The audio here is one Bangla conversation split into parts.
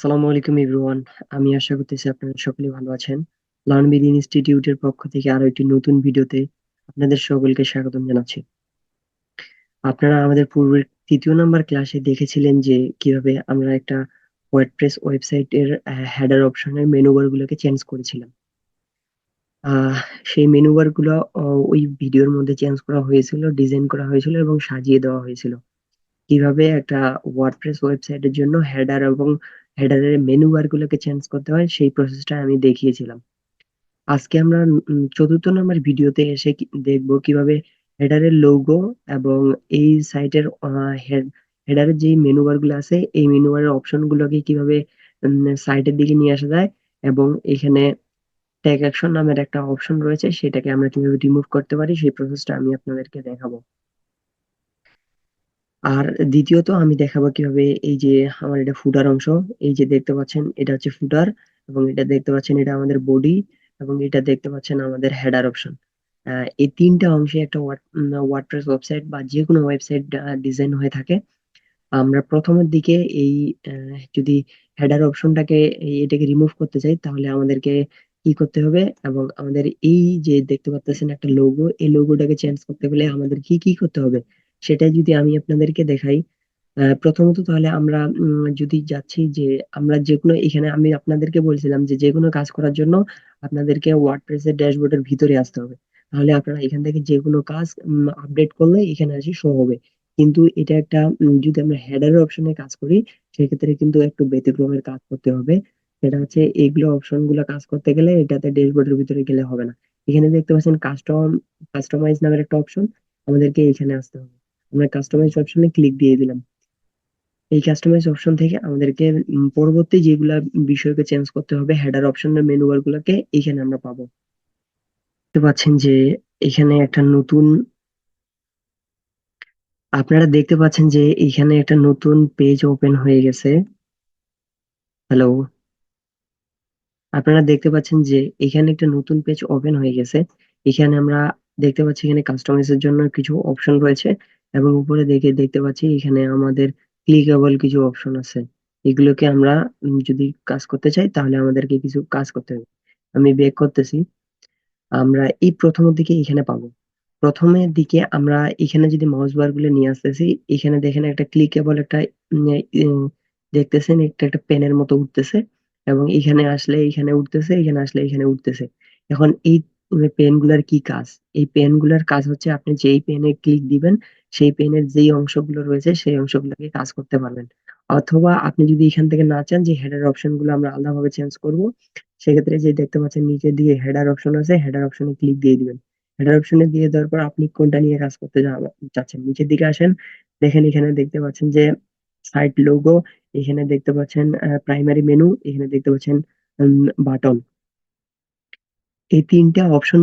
আসসালামু আলাইকুম এভরিওয়ান। আমি আশা করতেছি আপনারা সকলেই ভালো আছেন। লার্ন উইথ ইনস্টিটিউটের পক্ষ থেকে আরো একটি নতুন ভিডিওতে আপনাদের সকলকে স্বাগতম জানাচ্ছি। আপনারা আমাদের পূর্বের ৩য় নাম্বার ক্লাসে দেখেছিলেন যে কিভাবে আমরা একটা ওয়ার্ডপ্রেস ওয়েবসাইটের হেডার অপশনের মেনু বার গুলোকে চেঞ্জ করেছিলাম। আহ সেই মেনু বার গুলো ওই ভিডিওর মধ্যে চেঞ্জ করা হয়েছিল, ডিজাইন করা হয়েছিল এবং সাজিয়ে দেওয়া হয়েছিল। কিভাবে একটা ওয়ার্ডপ্রেস ওয়েবসাইটের জন্য হেডার এবং হেডারের মেনু বার গুলোকে চেঞ্জ করতে হয় সেই প্রসেসটা আমি দেখিয়েছিলাম। আজকে আমরা ৪র্থ নাম্বার ভিডিওতে এসে দেখবো কিভাবে হেডারের লোগো এবং এই সাইটের হেডারের যে মেনু বার গুলো আছে এই মেনু বারের অপশন গুলোকে কিভাবে সাইটের দিকে নিয়ে আসা যায় এবং এখানে ট্যাগ অ্যাকশন নামের একটা অপশন রয়েছে সেটাকে আমরা কিভাবে রিমুভ করতে পারি সেই প্রসেসটা আমি আপনাদেরকে দেখাবো। আর দ্বিতীয়ত আমি দেখাবো কিভাবে এই যে আমার এটা ফুটার অংশ, এই যে দেখতে পাচ্ছেন এটা হচ্ছে ফুটার এবং এটা দেখতে পাচ্ছেন এটা আমাদের বডি এবং এটা দেখতে পাচ্ছেন আমাদের হেডার অপশন। এই ৩টা অংশে একটা ওয়ার্ডপ্রেস ওয়েবসাইট বা যে কোনো ওয়েবসাইট ডিজাইন হয়ে থাকে। আমরা প্রথমের দিকে এই যদি হেডার অপশনটাকে এটাকে রিমুভ করতে চাই তাহলে আমাদেরকে কি করতে হবে এবং আমাদের এই যে দেখতে পাচ্ছেন একটা লোগো, এই লোগোটাকে চেঞ্জ করতে গেলে আমাদের কি কি করতে হবে সেটাই যদি আমি আপনাদেরকে দেখাই। প্রথমত তাহলে আমরা যদি যাচ্ছি যে আমরা যেকোনো এখানে আমি আপনাদেরকে বলছিলাম যে যেকোনো কাজ করার জন্য আপনাদেরকে ওয়ার্ডপ্রেস এর ড্যাশবোর্ডের ভিতরে আসতে হবে। তাহলে আপনারা এখান থেকে যেকোনো কাজ আপডেট করলে এখানে এসে শো হবে। কিন্তু এটা একটা যদি আমরা হেডার অপশনে কাজ করি সেক্ষেত্রে কিন্তু একটু ব্যতিক্রমের কাজ করতে হবে। সেটা হচ্ছে এইগুলো অপশন গুলো কাজ করতে গেলে এটাতে ড্যাশবোর্ডের ভিতরে গেলে হবে না। এখানে দেখতে পাচ্ছেন কাস্টমাইজ নামের একটা অপশন, আমাদেরকে এখানে আসতে হবে। আমরা কাস্টমাইজ অপশনে ক্লিক দিয়ে দিলাম। এই কাস্টমাইজ অপশন থেকে আমাদেরকে পরবর্তী যেগুলা বিষয়কে চেঞ্জ করতে হবে হেডার অপশনের মেনু বার গুলাকে এখানে আমরা পাবো। দেখতে পাচ্ছেন যে এখানে একটা নতুন আপনারা দেখতে পাচ্ছেন যে এখানে একটা নতুন পেজ ওপেন হয়ে গেছে। হ্যালো, আপনারা দেখতে পাচ্ছেন যে এখানে একটা নতুন পেজ ওপেন হয়ে গেছে। এখানে আমরা দেখতে পাচ্ছি এখানে কাস্টমাইজের জন্য কিছু অপশন রয়েছে এবং উপরে দেখতে পাচ্ছি এখানে আমাদের ক্লিকেবল কিছু অপশন আছে। এগুলোকে আমরা যদি কাজ করতে চাই তাহলে আমাদেরকে কিছু কাজ করতে হবে। আমি বেক করতেছি। আমরা এই প্রথমের দিকে এখানে পাবো। প্রথমের দিকে আমরা এখানে যদি মাউস বার গুলো নিয়ে আসতেছি, এখানে দেখেন একটা ক্লিকেবল একটা উম, উম, দেখতেছেন একটা একটা পেনের মতো উঠতেছে এবং এখানে আসলে এখানে উঠতেছে, এখানে আসলে এখানে উঠতেছে। এখন এই পেন গুলার কি কাজ? এই পেন গুলার কাজ হচ্ছে আপনি যেই পেনে ক্লিক দিবেন সেই পেনের যেই অংশগুলো রয়েছে সেই অংশগুলোকে কাজ করতে পারবেন। অথবা আপনি যদি এখান থেকে না চান যে হেডার অপশন গুলো আমরা আলাদাভাবে চেঞ্জ করব, সেক্ষেত্রে যে দেখতে পাচ্ছেন নিচের দিকে হেডার অপশন আছে, হেডার অপশনে ক্লিক দিয়ে দিবেন। হেডার অপশনে দিয়ে দেওয়ার পর আপনি কোনটা নিয়ে কাজ করতে চাচ্ছেন নিচের দিকে আসেন। দেখেন এখানে দেখতে পাচ্ছেন যে সাইট লোগো, এখানে দেখতে পাচ্ছেন প্রাইমারি মেনু, এখানে দেখতে পাচ্ছেন বাটন। এই ৩টা অপশন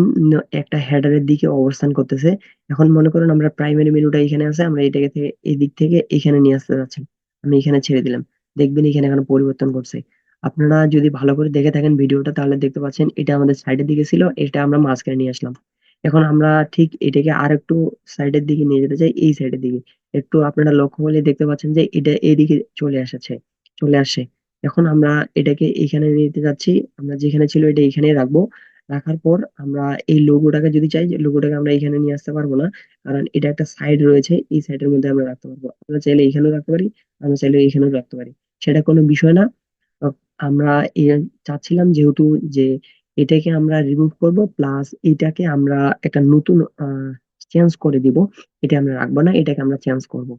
একটা হেডারের দিকে অবস্থান করতেছে। এখন মনে করুন আমরা প্রাইমারি মেনুটা এখানে আছে, আমরা এটাকে এই দিক থেকে এখানে নিয়ে আসতে যাচ্ছি। আমি এখানে ছেড়ে দিলাম। দেখবেন এখানে এখন পরিবর্তন করছে। আপনারা যদি ভালো করে দেখে থাকেন ভিডিওটা তাহলে দেখতে পাচ্ছেন এটা আমাদের সাইডের দিকে ছিল, এটা আমরা মাঝখানে নিয়ে আসলাম। এখন আমরা ঠিক এটাকে আরেকটু সাইডের দিকে নিয়ে যেতে চাই, এই সাইডের দিকে। একটু আপনারা লক্ষ্য করলে দেখতে পাচ্ছেন যে এটা এইদিকে চলে আসে। এখন আমরা এটাকে এখানে নিতে যাচ্ছি। আমরা যেখানে ছিল এটা এখানেই রাখবো। রাখার পর আমরা এই লোগোটাকে যদি চাই, যে লোগোটাকে আমরা এখানে নিয়ে আসতে পারবো না, কারণ এটা একটা সাইড রয়েছে, এই সাইডের মধ্যে আমরা রাখতে পারবো। আমরা চাইলে এখানেও রাখতে পারি, আমরা চাইলে এখানেও রাখতে পারি, সেটা কোনো বিষয় না। আহ, আমরা চাচ্ছিলাম যেহেতু যে এটাকে আমরা রিমুভ করব প্লাস এটাকে আমরা একটা নতুন চেঞ্জ করে দিব। এটা আমরা রাখবো না, এটাকে আমরা চেঞ্জ করব।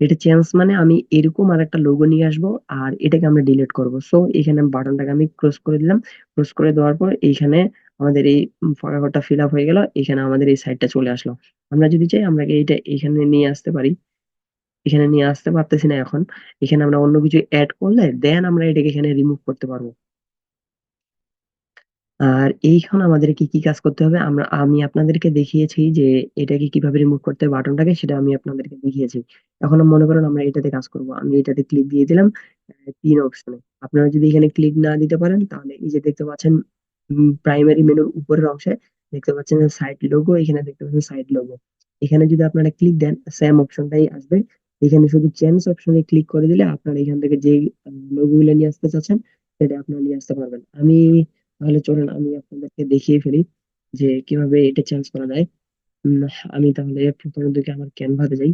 এটা চেঞ্জ মানে আমি এরকম আরেকটা লোগো নিয়ে আসবো আর এটাকে আমরা ডিলিট করব। সো এখানে বাটনটাকে আমি ক্লোজ করে দিলাম। ক্লোজ করে দেওয়ার পর এইখানে আমাদের এই ফাঁকা ঘরটা ফিল আপ হয়ে গেল। এখানে আমাদের এই সাইডটা চলে আসলো। আমরা যদি চাই আমরা এইটা এখানে নিয়ে আসতে পারি। এখানে নিয়ে আসতে পারতেছি না এখন। এখানে আমরা অন্য কিছু এড করলে দেন আমরা এটাকে এখানে রিমুভ করতে পারবো। আর এইখানে আমাদের কি কি কাজ করতে হবে আমি আপনাদেরকে দেখিয়েছি যে এটাকে কিভাবে রিমুভ করতে হবে বাটনটাকে, সেটা আমি আপনাদেরকে দেখিয়েছি। এখন মনে করেন আমরা এটাতে কাজ করব, আমি এটাতে ক্লিক দিয়ে দিলাম ৩ অপশনে। আপনারা যদি এখানে ক্লিক না দিতে পারেন তাহলে এই যে দেখতে পাচ্ছেন প্রাইমারি মেনুর উপরের অংশে দেখতে পাচ্ছেন সাইট লোগো, এখানে দেখতে পাচ্ছেন সাইট লোগো। এখানে যদি আপনারা ক্লিক দেন সেম অপশনটাই আসবে। এখানে শুধু চেঞ্জ অপশনে ক্লিক করে দিলে আপনারা এখান থেকে যে লোগোগুলো নিয়ে আসতে চাচ্ছেন সেটা আপনারা নিয়ে আসতে পারবেন। তাহলে চলুন আমি আপনাদেরকে দেখিয়ে ফেলি যে কিভাবে এটা চেঞ্জ করা যায়। উম, আমি তাহলে প্রথমের দিকে আমার ক্যানভাতে যাই।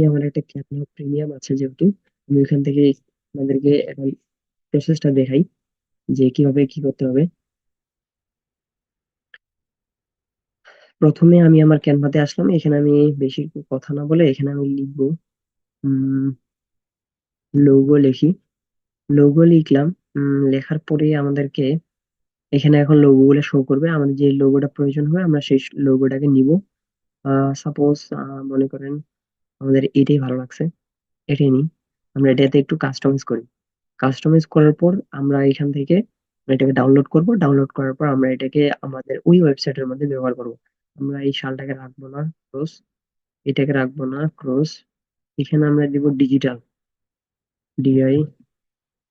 আমার একটা ক্যানভা প্রিমিয়াম আছে যেহেতু, আমি ওইখান থেকে আপনাদেরকে এখন প্রসেসটা দেখাই যে কিভাবে কি করতে হবে। প্রথমে আমি আমার ক্যানভাতে আসলাম, এখানে আমি বেশি কথা না বলে এখানে আমি লিখবো লোগো লিখি। লোগো লিখলাম। লেখার পরে আমাদেরকে এখানে এখন লোগো গুলো শো করবে, আমাদের যে লোগোটা প্রয়োজন হবে আমরা সেই লোগোটাকে নিব। সাপোজ মনে করেন আমাদের এটাই ভালো লাগছে, এটাই নিই। আমরা এটাতে একটু কাস্টমাইজ করি। কাস্টমাইজ করার পর আমরা এখান থেকে এটাকে ডাউনলোড করব। ডাউনলোড করার পর আমরা এটাকে আমাদের ওই ওয়েবসাইটের মধ্যে ব্যবহার করব। আমরা এই শালটাকে রাখবো না ক্রস, এটাকে রাখবো না ক্রস। এখানে আমরা দিব digital, DI,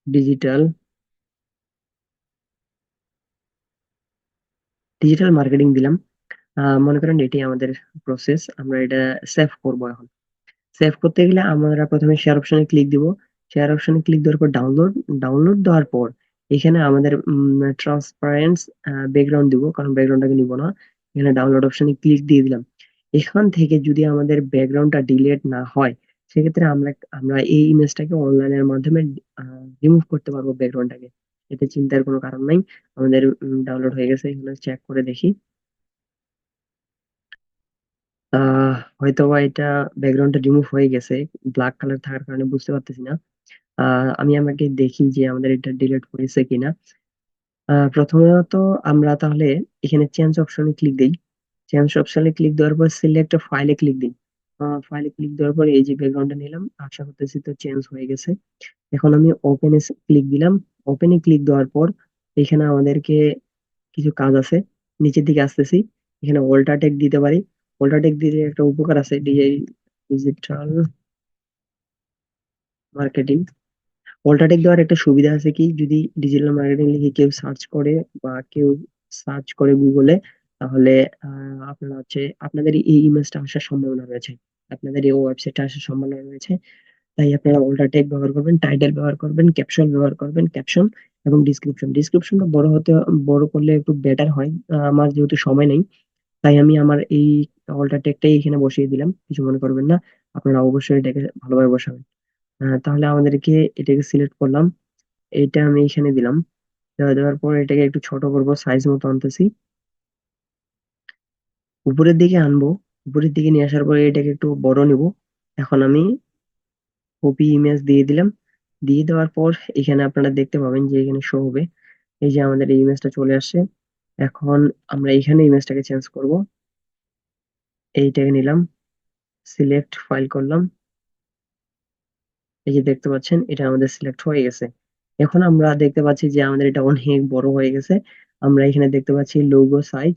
digital, digital marketing দিলাম। মনে করেন এটাই আমাদের প্রসেস, আমরা এটা সেভ করব এখন। সেভ করতে গেলে আমরা প্রথমে শেয়ার অপশনে ক্লিক দিব। শেয়ার অপশনে ক্লিক দেওয়ার পর ডাউনলোড, ডাউনলোড দেওয়ার পর এখানে আমাদের ট্রান্সপারেন্স ব্যাকগ্রাউন্ড দিব, কারণ ব্যাকগ্রাউন্ডটাকে নিব না। এখানে ডাউনলোড অপশনে ক্লিক দিয়ে দিলাম। এখান থেকে যদি আমাদের ব্যাকগ্রাউন্ডটা ডিলিট না হয় সেক্ষেত্রে আমরা আমরা এই ইমেজটাকে অনলাইনের মাধ্যমে রিমুভ করতে পারবো ব্যাকগ্রাউন্ডটাকে। এতে চিন্তার কোনো কারণ নাই। আমাদের ডাউনলোড হয়ে গেছে, এখানে চেক করে দেখি। হয়তোবা এটা ব্যাকগ্রাউন্ডটা রিমুভ হয়ে গেছে, ব্ল্যাক কালার থাকার কারণে বুঝতে পারতেছি না। আমি আমাকে দেখি যে আমাদের এটা ডিলিট হয়েছে কিনা। প্রথমত আমরা তাহলে এখানে চেঞ্জ অপশনে ক্লিক দিই। চেঞ্জ অপশনে ক্লিক দেওয়ার পর সিলেক্ট ফাইলে ক্লিক দিই। ফাইলে ক্লিক দেওয়ার পর এই যে ব্যাকগ্রাউন্ডটা নিলাম, আশা করতেছি তো চেঞ্জ হয়ে গেছে। এখন আমি ওপেন এ ক্লিক দিলাম। ওপেনে ক্লিক দেওয়ার পর এখানে আমাদেরকে কিছু কাজ আছে, নিচের দিকে আসতেছি। এখানে অল্টা টেক দিতে পারি। অল্টা টেক দিলে একটা উপকার আছে, ডিজিটাল মার্কেটিং। অল্টাটেক দেওয়ার একটা সুবিধা আছে কি, যদি ডিজিটাল মার্কেটিং লিখে কেউ সার্চ করে বা কেউ সার্চ করে গুগলে, তাহলে আপনারা হচ্ছে আপনাদের এই ইমেজটা আসার সম্ভাবনা রয়েছে, আপনাদের এই ওয়েবসাইটটা আসার সম্ভাবনা রয়েছে। তাই আপনারা অল্টাটেক ব্যবহার করবেন, টাইটেল ব্যবহার করবেন, ক্যাপশন ব্যবহার করবেন, ক্যাপশন এবং ডিসক্রিপশন। ডিসক্রিপশনটা বড় করলে একটু বেটার হয়। আমার যেহেতু সময় নেই তাই আমি আমার এই অল্টাটেকটাই এখানে বসিয়ে দিলাম, কিছু মনে করবেন না। আপনারা অবশ্যই এটাকে ভালোভাবে বসাবেন। তাহলে আমাদেরকে এটাকে সিলেক্ট করলাম, এইটা আমি এখানে দিলাম। দেওয়ার পর এটাকে একটু ছোট করব, সাইজ মতো আনতেছি, উপরের দিকে আনবো। উপরের দিকে নিয়ে আসার পরে এটাকে একটু বড় নিব। এখন আমি কপি ইমেজ দিয়ে দিলাম। দিয়ে দেওয়ার পর এখানে আপনারা দেখতে পাবেন যে এখানে শো হবে, এই যে আমাদের এই ইমেজটা চলে আসছে। এখন আমরা এখানে ইমেজটাকে চেঞ্জ করব। এইটাকে নিলাম, সিলেক্ট ফাইল করলাম। এই যে দেখতে পাচ্ছেন এটা আমাদের সিলেক্ট হয়ে গেছে। এখন আমরা দেখতে পাচ্ছি যে আমাদের এটা অনেক বড় হয়ে গেছে। আমরা এখানে দেখতে পাচ্ছি লোগো সাইজ।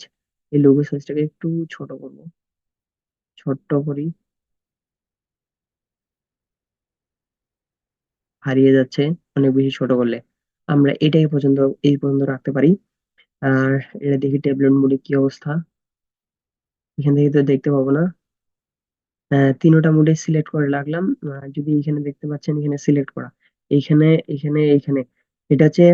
এই লোগো সাইজটাকে একটু ছোট করব, ছোট্ট করি। হারিয়ে যাচ্ছে অনেক বেশি ছোট করলে। আমরা এটাই পর্যন্ত এই পর্যন্ত রাখতে পারি। আর এটা দেখি ট্যাবলেট মোডে কি অবস্থা, এখান থেকে তো দেখতে পাবো না। তিনোটা মোডে সিলেক্ট করে রাখলাম। যদি এখানে দেখতে পাচ্ছেন এখানে সিলেক্ট করা, এইখানে এইখানে এটা হচ্ছে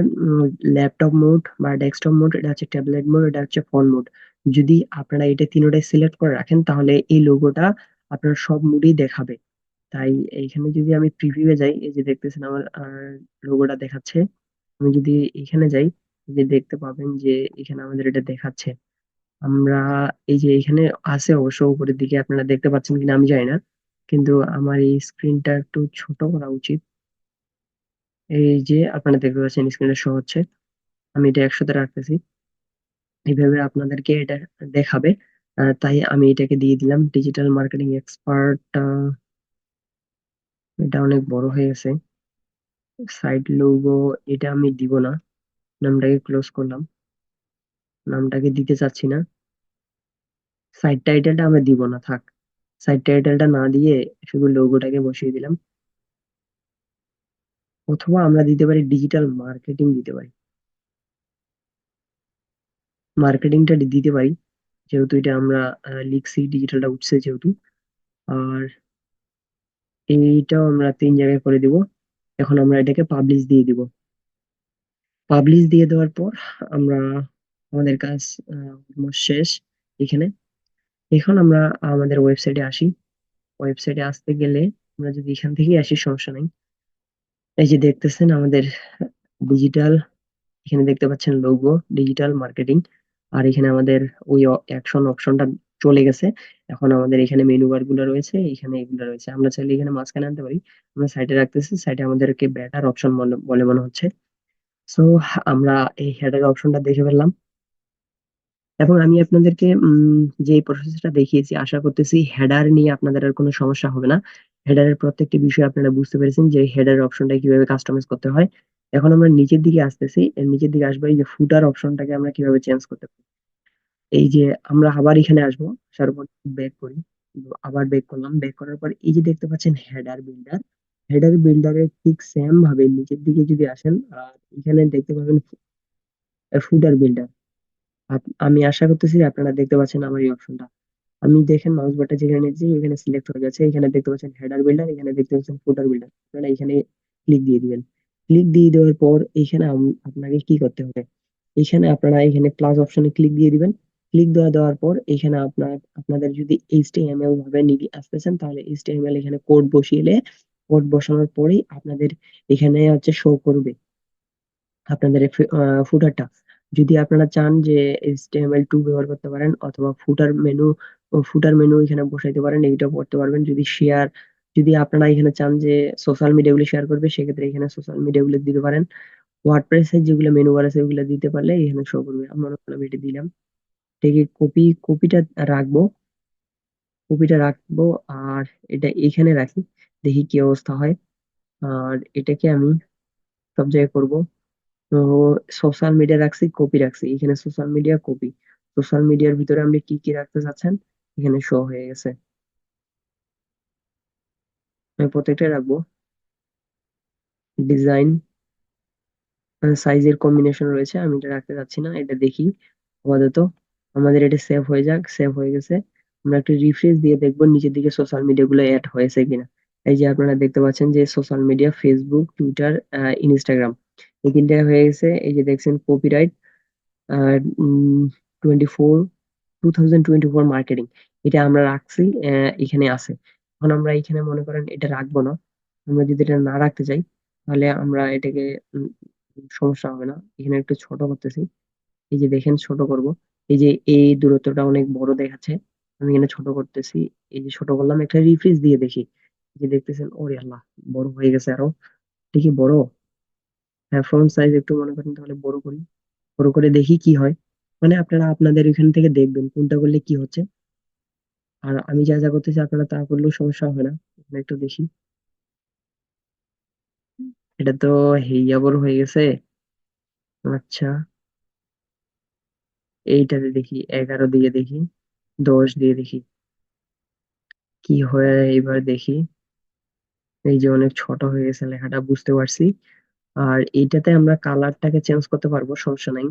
ল্যাপটপ মোড বা ডেস্কটপ মোড, এটা হচ্ছে ট্যাবলেট মোড, এটা হচ্ছে ফোন মোড। যদি আপনারা এটা তিনোটাই সিলেক্ট করে রাখেন তাহলে এই লোগোটা আপনার সব মোডেই দেখাবে। তাই এইখানে যদি আমি প্রিভিউ এ যাই, এই যে দেখতেছেন আমার লোগোটা দেখাচ্ছে। আমি যদি এখানে যাই, এই যে দেখতে পাবেন যে এখানে আমাদের এটা দেখাচ্ছে। আমরা এই যে এখানে আছে অবশ্য উপরের দিকে, আপনারা দেখতে পাচ্ছেন কিনা আমি জানি না, কিন্তু আমার এই স্ক্রিনটা একটু ছোট করা উচিত। এই যে আপনারা দেখতে পাচ্ছেন স্ক্রিনটা শো হচ্ছে। আমি এটা 100-তে রাখতেছি, এইভাবে আপনাদেরকে এটা দেখাবে। তাই আমি এটাকে দিয়ে দিলাম ডিজিটাল মার্কেটিং এক্সপার্ট। এটা অনেক বড় হয়ে গেছে। সাইড লোগো এটা আমি দিব না, নামটাকে ক্লোজ করলাম, নামটাকে দিতে চাচ্ছি না। সাইড টাইটেলটা আমরা দিব না, থাক। সাইড টাইটেলটা না দিয়ে শুধু লোগোটাকে বসিয়ে দিলাম। অথবা আমরা দিতে পারি ডিজিটাল মার্কেটিং দিতে পারি, মার্কেটিংটা দিতে পারি, যেহেতু এটা আমরা লিখছি, ডিজিটালটা উঠছে যেহেতু। আর এইটাও আমরা ৩ জায়গায় করে দিব। এখন আমরা এটাকে পাবলিশ দিয়ে দিব। পাবলিশ দিয়ে দেওয়ার পর আমরা আমাদের কাজ অলমোস্ট শেষ এখানে। এখন আমরা আমাদের ওয়েবসাইটে আসি। ওয়েবসাইটে আসতে গেলে আমরা যদি এখান থেকেই আসি সমস্যা নাই। এই যে দেখতেছেন আমাদের ডিজিটাল, এখানে দেখতে পাচ্ছেন লোগো, ডিজিটাল মার্কেটিং। আর এখানে আমাদের ওই অ্যাকশন অপশনটা চলে গেছে। এখন আমাদের এখানে মেনু বার গুলো রয়েছে, এখানে এগুলো রয়েছে। আমরা চাইলে এখানে মাঝখানে আনতে পারি। আমরা সাইডে রাখতেছি, সাইডে আমাদেরকে বেটার অপশন বলে মনে হচ্ছে। সো আমরা এই হেডার অপশনটা দেখে ফেললাম। এবং আমি আপনাদেরকে যে প্রসেসটা দেখিয়েছি, আশা করতেছি হেডার নিয়ে আপনাদের আর কোনো সমস্যা হবে না। হেডারের প্রত্যেকটি বিষয় আপনারা বুঝতে পেরেছেন যে হেডার অপশনটা কিভাবে কাস্টমাইজ করতে হয়। এখন আমরা নিচের দিকে আসতেছি, এর নিচের দিকে আসবো, এই যে ফুটার অপশনটাকে আমরা কিভাবে চেঞ্জ করতে পারি। এই যে আমরা আবার এখানে আসবো, আসার পর ব্যাক করি, আবার ব্যাক করলাম, ব্যাক করার পর এই যে দেখতে পাচ্ছেন হেডার বিল্ডার। হেডার বিল্ডারের ঠিক সেম ভাবে নিচের দিকে যদি আসেন, আর এখানে দেখতে পাবেন ফুটার বিল্ডার। আমি আশা করতেছি যে আপনারা দেখতে পাচ্ছেন আমার এই অপশনটা। আমি দেখেন মাউস বাটন যেখানে নিয়েছি এখানে সিলেক্ট হয়ে গেছে। এখানে দেখতে পাচ্ছেন হেডার বিল্ডার, এখানে দেখতে পাচ্ছেন ফুটার বিল্ডার। আপনারা এখানে ক্লিক দিয়ে দিবেন। ক্লিক দিয়ে দেওয়ার পর এখানে আপনাকে কি করতে হবে, এখানে আপনারা এখানে প্লাস অপশনে ক্লিক দিয়ে দিবেন। ক্লিক দেওয়ার পর এখানে আপনাদের যদি এইচটিএমএল ভাবে নিয়ে আসতেছেন তাহলে এইচটিএমএল এখানে কোড বসিয়ে, কোড বসানোর পরেই আপনাদের এখানে হচ্ছে শো করবে আপনাদের ফুটারটা। যদি আপনারা চান যে HTML2 ব্যবহার করতে পারেন, অথবা ফুটার মেনু এখানে বসাইতে পারেন, এইটাও করতে পারবেন। যদি আপনারা এখানে চান যে সোশ্যাল মিডিয়া গুলো শেয়ার করবে, সেক্ষেত্রে এখানে সোশ্যাল মিডিয়া গুলো দিতে পারেন। ওয়ার্ডপ্রেস এর যেগুলো মেনু বার আছে ওগুলো দিতে পারলে এখানে শো করবে। আমরা আমি এটা দিলাম। থেকে কপিটা রাখবো, রাখবো। আর এটা এখানে রাখি, দেখি কি অবস্থা হয়। আর এটাকে আমি সব জায়গায় করব। তো সোশ্যাল মিডিয়া রাখছি, কপি রাখছি, এখানে সোশ্যাল মিডিয়া কপি। সোশ্যাল মিডিয়ার ভিতরে আপনি কি কি রাখতে চাচ্ছেন এখানে শো হয়ে গেছে। আমি প্রত্যেকটা রাখবো। ডিজাইন, সাইজের কম্বিনেশন রয়েছে, আমি এটা রাখতে চাচ্ছি না, এটা দেখি আপাতত। আমাদের এটা সেভ হয়ে যাক, সেভ হয়ে গেছে। আমরা একটু রিফ্রেশ দিয়ে দেখবো নিচের দিকে সোশ্যাল মিডিয়া গুলো অ্যাড হয়েছে কিনা। এই যে আপনারা দেখতে পাচ্ছেন যে social media Facebook, Twitter, Instagram, এই তিনটা হয়ে গেছে। এই যে দেখছেন কপিরাইট 2024 মার্কেটিং, এটা আমরা রাখছি, এখানে আছে। এখন আমরা এখানে মনে করেন এটা রাখবো না। আমরা যদি এটা না রাখতে চাই তাহলে আমরা এটাকে উম, সমস্যা হবে না। এখানে একটু ছোট করতেছি, এই যে দেখেন ছোট করব। এই যে এই দূরত্বটা অনেক বড় দেখাচ্ছে, আমি এখানে ছোট করতেছি। এই যে ছোট করলাম, একটা রিফ্রেশ দিয়ে দেখি। এই যে দেখতেছেন, ওরে আল্লাহ, বড় হয়ে গেছে আরো। দেখি বড়। হ্যাঁ, ফন্ট সাইজ একটু মনে করেন তাহলে বড় করি, বড় করে দেখি কি হয়। মানে আপনারা আপনাদের এখান থেকে দেখবেন কোনটা করলে কি হচ্ছে। আর আমি যা যা করতেছি আপনারা তা করলেও সমস্যা হবে না। এখানে একটু দেখি। এটা তো হেইয়া বড় হয়ে গেছে। আচ্ছা, এইটাতে দেখি, 11 দিয়ে দেখি, 10 দিয়ে দেখি কি হয়। এবার দেখি, এই যে অনেক ছোট হয়ে গেছে লেখাটা, বুঝতে পারছি। আর এইটাতে আমরা কালারটাকে চেঞ্জ করতে পারবো, সমস্যা নাই।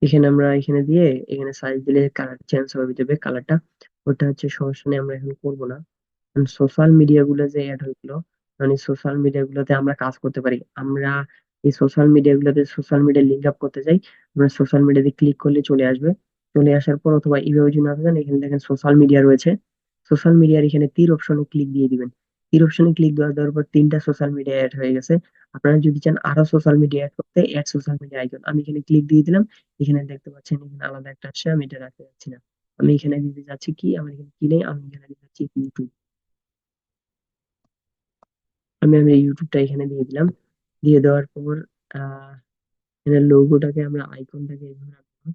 এখানে আমরা এখানে দিয়ে, এখানে সাইজ দিলে কালার চেঞ্জ হয়ে যাবে কালারটা। ওটা হচ্ছে সমস্যা নেই, আমরা এখন করবো না। সোশ্যাল মিডিয়া গুলো যে অ্যাড হয়েছিল, মানে সোশ্যাল মিডিয়া গুলোতে আমরা কাজ করতে পারি। আমরা এই সোশ্যাল মিডিয়া গুলোতে সোশ্যাল মিডিয়া লিঙ্ক আপ করতে চাই, আমরা সোশ্যাল মিডিয়াতে ক্লিক করলে চলে আসবে। চলে আসার পর, অথবা এইভাবে যদি না থাকেন, এখানে দেখেন সোশ্যাল মিডিয়া রয়েছে। সোশ্যাল মিডিয়ার এখানে তীর অপশনে ক্লিক দিয়ে দিবেন। তীর অপশনে ক্লিক দেওয়ার পর 3টা সোশ্যাল মিডিয়া অ্যাড হয়ে গেছে। আপনারা যদি চান আরো সোশ্যাল মিডিয়া অ্যাড করতে, অ্যাড সোশ্যাল মিডিয়া আইকন, আমি এখানে ক্লিক দিয়ে দিলাম। এখানে দেখতে পাচ্ছেন এখানে আলাদা একটা আসছে, আমি এটা রাখতে যাচ্ছি না। আমি এখানে দিতে যাচ্ছি কি, আমার এখানে কি নেই, আমি এখানে দিতে যাচ্ছি ইউটিউব। আমি ইউটিউবটা এখানে দিয়ে দিলাম। দিয়ে দেওয়ার পর আহ এখানে লোগোটাকে, আমরা আইকনটাকে এইভাবে রাখবো।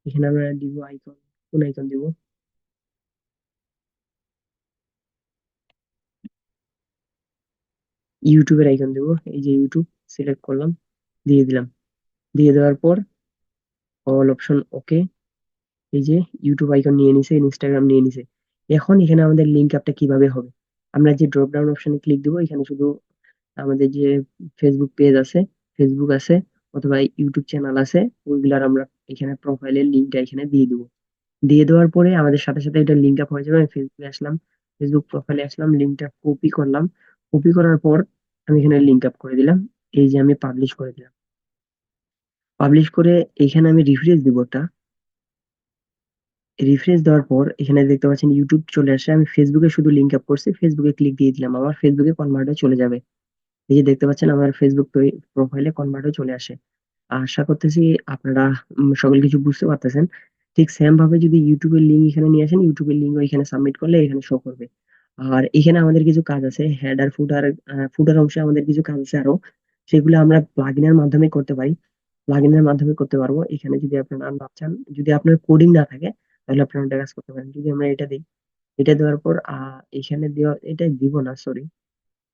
এখানে আমরা দিব আইকন, কোন আইকন দিব, ইউটিউবের আইকন দিব। এই যে ইউটিউব সিলেক্ট করলাম, দিয়ে দিলাম। দিয়ে দেওয়ার পর অল অপশন ওকে। এই যে ইউটিউব আইকন নিয়ে নিছে, ইনস্টাগ্রাম নিয়ে নিছে। এখন এখানে আমাদের লিঙ্ক আপটা কিভাবে হবে, আমরা যে ড্রপ ডাউন অপশনে ক্লিক দিব, এখানে শুধু আমাদের যে ফেসবুক পেজ আছে, ফেসবুক আছে, অথবা ইউটিউব চ্যানেল আছে, ওইগুলার আমরা এখানে প্রোফাইলের লিঙ্কটা এখানে দিয়ে দিব। দিয়ে দেওয়ার পরে আমাদের সাথে সাথে এটা লিঙ্ক আপ হয়ে যাবে। আমি ফেসবুকে আসলাম, ফেসবুক প্রোফাইলে আসলাম, লিঙ্কটা কপি করলাম। কপি করার পর আমি এখানে লিঙ্ক আপ করে দিলাম। এই যে আমি পাবলিশ করে দিলাম। পাবলিশ করে এখানে আমি রিফ্রেশ দিব ওটা। রিফ্রেশ দেওয়ার পর এখানে দেখতে পাচ্ছেন ইউটিউব চলে আসে। আমি ফেসবুকে শুধু লিঙ্ক আপ করছি, ফেসবুকে ক্লিক দিয়ে দিলাম, আমার ফেসবুকে কনভার্ট হয়ে চলে যাবে। এই যে দেখতে পাচ্ছেন আমার ফেসবুক প্রোফাইলে কনভার্ট হয়ে চলে আসে। আশা করতেছি আপনারা সকল কিছু বুঝতে পারতেছেন। ঠিক সেম ভাবে যদি ইউটিউবের লিঙ্ক এখানে নিয়ে আসেন, ইউটিউবের লিঙ্ক এখানে সাবমিট করলে এখানে শো করবে। আর এখানে আমাদের কিছু কাজ আছে, হেডার ফুটার, ফুটার অংশে আমাদের কিছু কাজ আছে আরো, সেগুলো আমরা প্লাগইনের মাধ্যমে করতে পারি। প্লাগইনের মাধ্যমে করতে পারবো। এখানে যদি আপনারা না চান, যদি আপনার কোডিং না থাকে, তাহলে আপনারা এটা কাজ করতে পারেন। যদি আমরা এটা দিই, এটা দেওয়ার পর এখানে দেওয়া, এটা দিব না, সরি,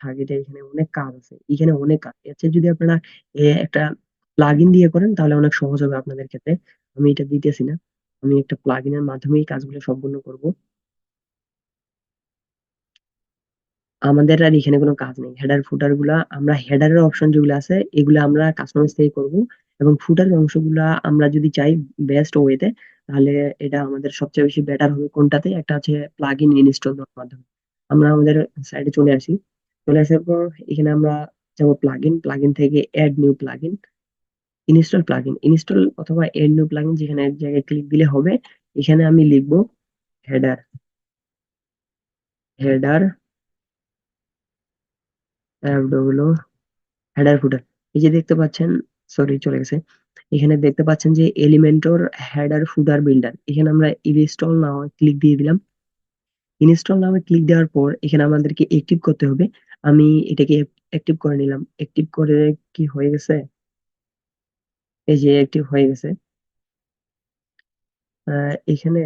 থাক, এটা। এখানে অনেক কাজ আছে, এখানে অনেক কাজ আছে। যদি আপনারা একটা প্লাগইন দিয়ে করেন তাহলে অনেক সহজ হবে আপনাদের ক্ষেত্রে। আমি এটা দিতেছি না, আমি একটা প্লাগইনের মাধ্যমে এই কাজগুলো সম্পূর্ণ করব। আমাদের আর এখানে কোনো কাজ নেই। হেডার ফুটার গুলা আমরা, হেডারের অপশন যেগুলো আছে এগুলো আমরা কাস্টমাইজ থেকে করব। এবং ফুটারের অংশগুলা আমরা যদি চাই বেস্ট ওয়েতে, তাহলে এটা আমাদের সবচেয়ে বেশি বেটার হবে কোনটাতে, একটা হচ্ছে প্লাগইন ইনস্টল দেওয়ার মাধ্যমে। আমরা আমাদের সাইডে চলে আসি। চলে আসার পর এখানে আমরা যাব প্লাগইন, প্লাগইন থেকে add new plugin, install plugin, install অথবা অ্যাড নিউ প্লাগইন যেখানে এক জায়গায় ক্লিক দিলে হবে। এখানে আমি লিখবো হেডার, হেডার হলো হেডার ফুটার। এই যে দেখতে পাচ্ছেন, সরি চলে গেছে, এখানে দেখতে পাচ্ছেন যে এলিমেন্টর হেডার ফুটার বিল্ডার, এখানে আমরা ইনস্টল নাও ক্লিক দিয়ে দিলাম। ইনস্টল নামে ক্লিক দেওয়ার পর এখানে আমাদেরকে অ্যাক্টিভ করতে হবে। আমি এটাকে অ্যাক্টিভ করে নিলাম। অ্যাক্টিভ করে কি হয়ে গেছে, এই যে অ্যাক্টিভ হয়ে গেছে। এখানে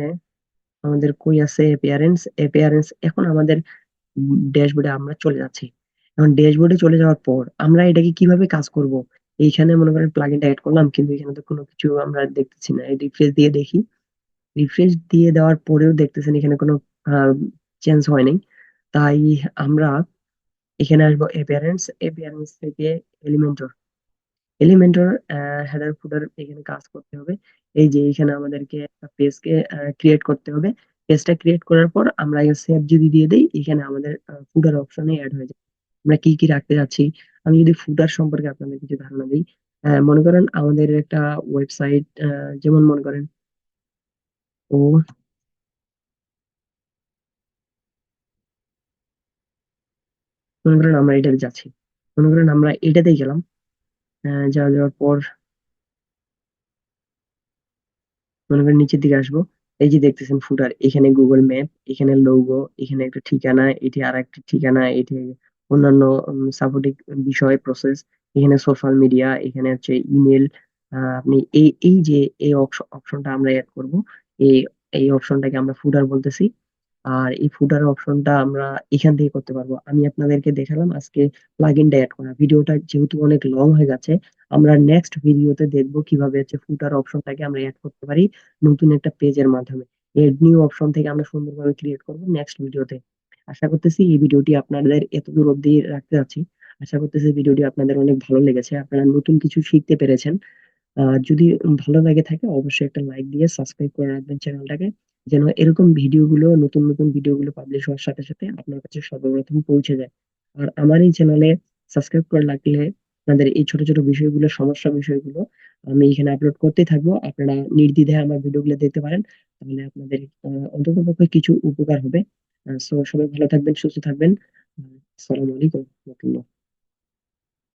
আমাদের কই আছে অ্যাপিয়ারেন্স, অ্যাপিয়ারেন্স এখন আমাদের ড্যাশবোর্ডে আমরা চলে যাচ্ছি। এখন ড্যাশবোর্ডে চলে যাওয়ার পর আমরা এটাকে কিভাবে কাজ করব, এইখানে মনে করেন প্লাগইনটা এড করলাম, কিন্তু এখানে তো কোনো কিছু আমরা দেখতেছি না। রিফ্রেশ দিয়ে দেখি, রিফ্রেশ দিয়ে দেওয়ার পরেও দেখতেছেন এখানে কোনো চেঞ্জ হয় নাই। তাই আমরা এখানে আসবো অ্যাপিয়ারেন্স, অ্যাপিয়ারেন্স থেকে এলিমেন্টর, এলিমেন্টর হেডার ফুটার এখানে কাজ করতে হবে। এই যে এখানে আমাদেরকে একটা পেজকে ক্রিয়েট করতে হবে। পেজটা ক্রিয়েট করার পর আমরা সেভ যদি দিয়ে দেই, এখানে আমাদের ফুটার অপশনে অ্যাড হয়ে যায়। আমরা কি কি রাখতে যাচ্ছি, আমি যদি ফুটার সম্পর্কে আপনাদের কিছু ধারণা দিই। মনে করেন আমাদের একটা ওয়েবসাইট, যেমন মনে করেন ও, মনে করেন আমরা এটাতে যাচ্ছি, মনে করেন আমরা এটাতেই গেলাম। যাওয়ার পর মনে করেন নিচের দিকে আসবো। এই যে দেখতেছেন ফুটার, এখানে গুগল ম্যাপ, এখানে লোগো, এখানে একটা ঠিকানা, এটি আর একটা ঠিকানা, এটি অন্যান্য সাপোর্টিং বিষয় প্রসেস, এখানে সোশ্যাল মিডিয়া, এখানে হচ্ছে ইমেল। আপনি এই এই যে এই অপশনটা আমরা অ্যাড করব, এই এই অপশনটাকে আমরা ফুটার বলতেছি। আর এই ফুটার অপশনটা আমরা এখান থেকে করতে পারবো। আমি আপনাদেরকে দেখালাম আজকে প্লাগইনটা অ্যাড করা। ভিডিওটা যেহেতু অনেক লং হয়ে যাচ্ছে, আমরা নেক্সট ভিডিওতে দেখবো কিভাবে হচ্ছে ফুটার অপশনটাকে আমরা অ্যাড করতে পারি নতুন একটা পেজের মাধ্যমে। এড নিউ অপশন থেকে আমরা সুন্দরভাবে ক্রিয়েট করবো নেক্সট ভিডিওতে। আশা করতেছি এই ভিডিওটি আপনাদের এতদূর অব্দি রাখতে যাচ্ছি। আশা করতেছি ভিডিওটি আপনাদের অনেক ভালো লেগেছে, আপনারা নতুন কিছু শিখতে পেরেছেন। যদি ভালো লাগে থাকে অবশ্যই একটা লাইক দিয়ে সাবস্ক্রাইব করে রাখবেন চ্যানেলটাকে, যেন এরকম ভিডিওগুলো, নতুন নতুন ভিডিওগুলো পাবলিশ হওয়ার সাথে সাথে আপনার কাছে সর্বপ্রথম পৌঁছে যায়। আর আমার এই চ্যানেলে সাবস্ক্রাইব করে রাখলে আপনাদের এই ছোট ছোট বিষয়গুলো, সমস্যা বিষয়গুলো আমি এখানে আপলোড করতেই থাকবো। আপনারা নির্দ্বিধায় আমার ভিডিওগুলো দেখতে পারেন, তাহলে আপনাদের অন্ততপক্ষে কিছু উপকার হবে। সবাই ভালো থাকবেন, সুস্থ থাকবেন। আসসালামু আলাইকুম।